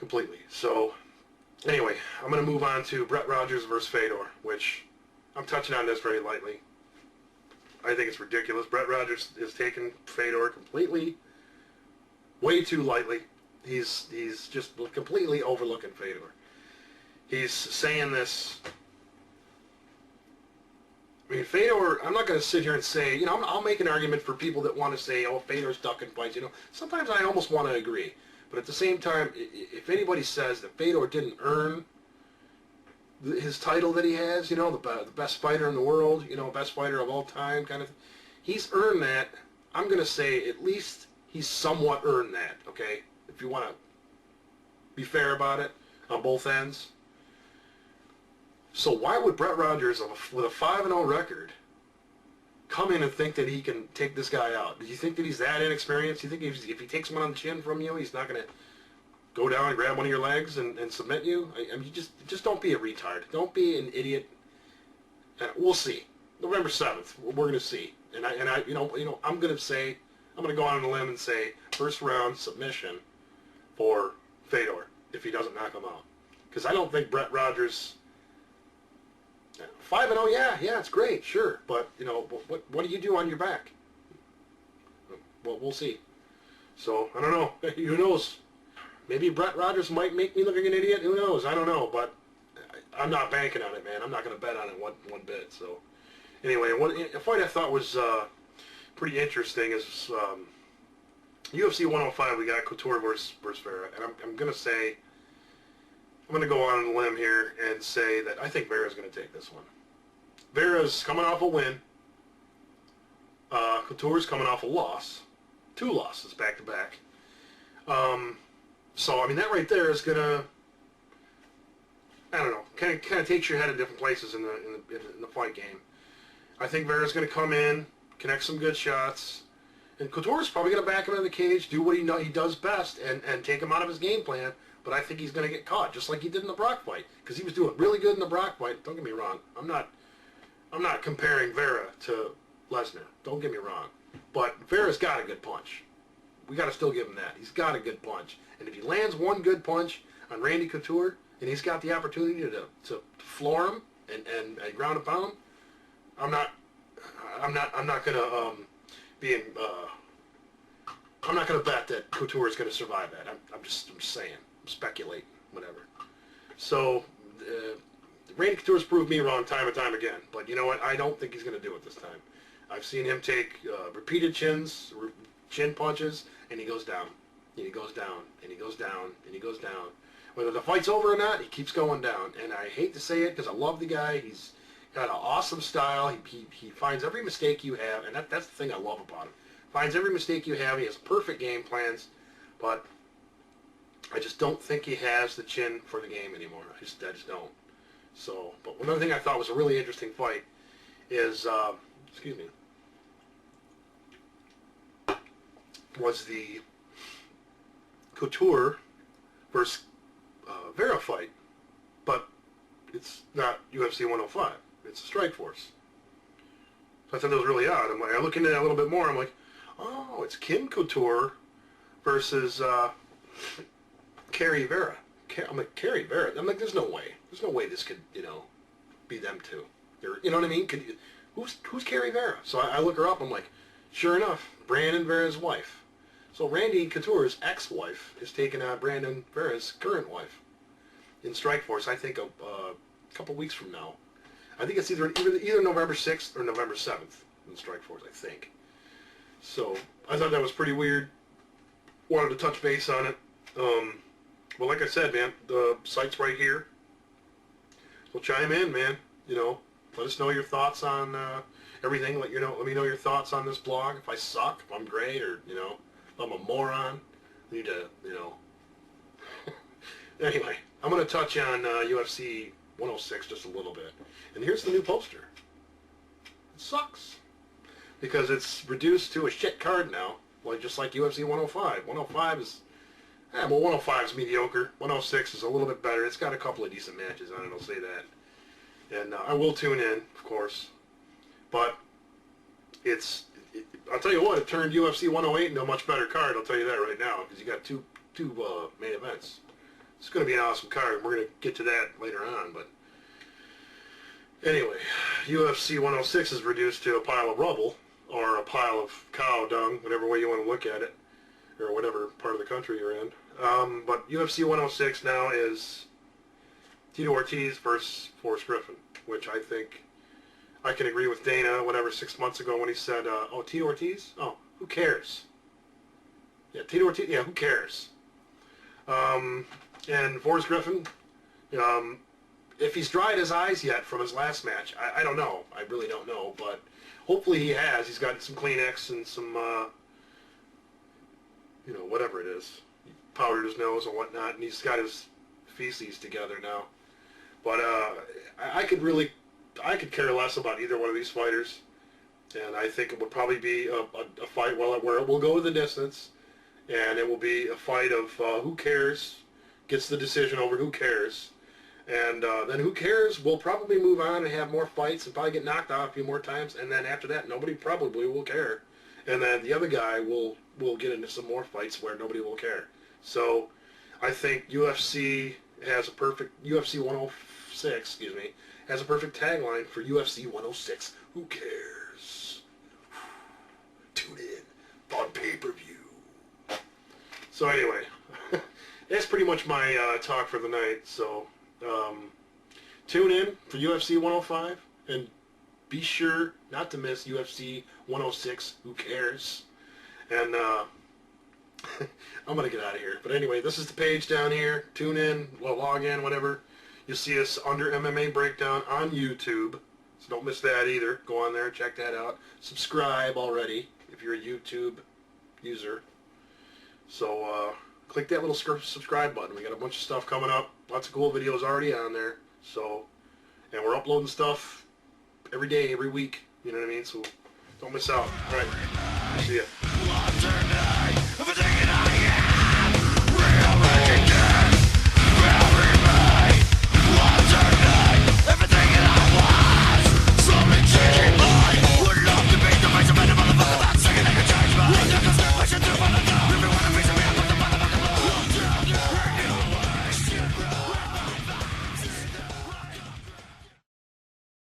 completely. So, anyway, I'm going to move on to Brett Rogers versus Fedor, which I'm touching on this very lightly. I think it's ridiculous. Brett Rogers is taking Fedor completely, way too lightly. He's just completely overlooking Fedor. He's saying this. I mean, Fedor, I'm not going to sit here and say, you know, I'll make an argument for people that want to say, oh, Fedor's ducking fights. You know, sometimes I almost want to agree. But at the same time, if anybody says that Fedor didn't earn his title that he has, you know, the best fighter in the world, you know, best fighter of all time kind of, he's earned that. I'm going to say at least he's somewhat earned that, okay, if you want to be fair about it on both ends. So why would Brett Rogers, with a 5-0 record, come in and think that he can take this guy out? Do you think that he's that inexperienced? Do you think if he takes one on the chin from you, he's not going to go down and grab one of your legs and submit you? I mean, just don't be a retard. Don't be an idiot. We'll see. November 7th, we're going to see. And I, you know, I'm going to go out on a limb and say first round submission for Fedor if he doesn't knock him out, because I don't think Brett Rogers. 5-0, yeah, it's great, sure, but you know, what do you do on your back? Well, we'll see. So I don't know. Who knows? Maybe Brett Rogers might make me look like an idiot. Who knows? I don't know, but I'm not banking on it, man. I'm not going to bet on it one bit. So anyway, a fight I thought was pretty interesting is UFC 105. We got Couture versus Vera, and I'm going to say. I'm going to go on a limb here and say that I think Vera's going to take this one. Vera's coming off a win. Couture's coming off a loss. 2 losses back-to-back. So, I mean, that right there is going to, I don't know, kind of takes your head in different places in the fight game. I think Vera's going to come in, connect some good shots, and Couture's probably going to back him in the cage, do what he does best, and take him out of his game plan. But I think he's going to get caught, just like he did in the Brock fight, because he was doing really good in the Brock fight. Don't get me wrong. I'm not comparing Vera to Lesnar. Don't get me wrong. But Vera's got a good punch. We got to still give him that. He's got a good punch. And if he lands one good punch on Randy Couture, and he's got the opportunity to floor him and ground and pound him, I'm not going to I'm not going to bet that Couture is going to survive that. I'm just saying. I'm speculating, whatever. So, Randy Couture's proved me wrong time and time again. But you know what? I don't think he's going to do it this time. I've seen him take repeated chin punches, and he goes down. And he goes down, and he goes down, and he goes down. Whether the fight's over or not, he keeps going down. And I hate to say it because I love the guy. He's got an awesome style. He finds every mistake you have, and that's the thing I love about him. Finds every mistake you have. He has perfect game plans, but I just don't think he has the chin for the game anymore. I just don't. So, but another thing I thought was a really interesting fight is, was the Couture versus Vera fight, but it's not UFC 105. It's a Strikeforce. So I thought that was really odd. I look into that a little bit more. I'm like, oh, it's Kim Couture versus Kerry Vera. I'm like, Kerry Vera? I'm like, there's no way. There's no way this could, you know, be them two. You know what I mean? Who's Kerry Vera? So I look her up. I'm like, sure enough, Brandon Vera's wife. So Randy Couture's ex-wife is taking on Brandon Vera's current wife in Strikeforce, I think, a couple weeks from now. I think it's either November 6th or November 7th in Strikeforce, I think. So I thought that was pretty weird. Wanted to touch base on it. Well, like I said, man, the site's right here. So chime in, man. You know, let us know your thoughts on everything. Let me know your thoughts on this blog. If I suck, if I'm great, or you know, if I'm a moron. I need to, you know. Anyway, I'm going to touch on UFC 106 just a little bit. And here's the new poster. It sucks because it's reduced to a shit card now, like just like UFC 105. 105 is. Yeah, well, 105 is mediocre. 106 is a little bit better. It's got a couple of decent matches on it, I'll say that. And I will tune in, of course. But I'll tell you what, it turned UFC 108 into a much better card, I'll tell you that right now, because you got two main events. It's going to be an awesome card. We're going to get to that later on, but anyway, UFC 106 is reduced to a pile of rubble, or a pile of cow dung, whatever way you want to look at it, or whatever part of the country you're in. But UFC 106 now is Tito Ortiz versus Forrest Griffin, which I think I can agree with Dana, whatever, 6 months ago when he said, oh, Tito Ortiz? Oh, who cares? Yeah, Tito Ortiz, yeah, who cares? And Forrest Griffin, if he's dried his eyes yet from his last match, I don't know. I really don't know, but hopefully he has. He's got some Kleenex and some, you know, whatever it is. He powdered his nose and whatnot, and he's got his feces together now. But I could care less about either one of these fighters, and I think it would probably be a fight where it will go the distance, and it will be a fight of who cares gets the decision over who cares, and then who cares will probably move on and have more fights and probably get knocked out a few more times, and then after that nobody probably will care, and then the other guy will get into some more fights where nobody will care. So I think UFC 106, excuse me, has a perfect tagline for UFC 106. Who cares? Tune in on pay-per-view. So anyway, that's pretty much my talk for the night. So tune in for UFC 105 and be sure not to miss UFC 106. Who cares? And I'm going to get out of here. But anyway, this is the page down here. Tune in, log in, whatever. You'll see us under MMA Breakdown on YouTube. So don't miss that either. Go on there, check that out. Subscribe already if you're a YouTube user. So click that little subscribe button. We got a bunch of stuff coming up. Lots of cool videos already on there. So, and we're uploading stuff every day, every week. You know what I mean? So don't miss out. All right. See ya.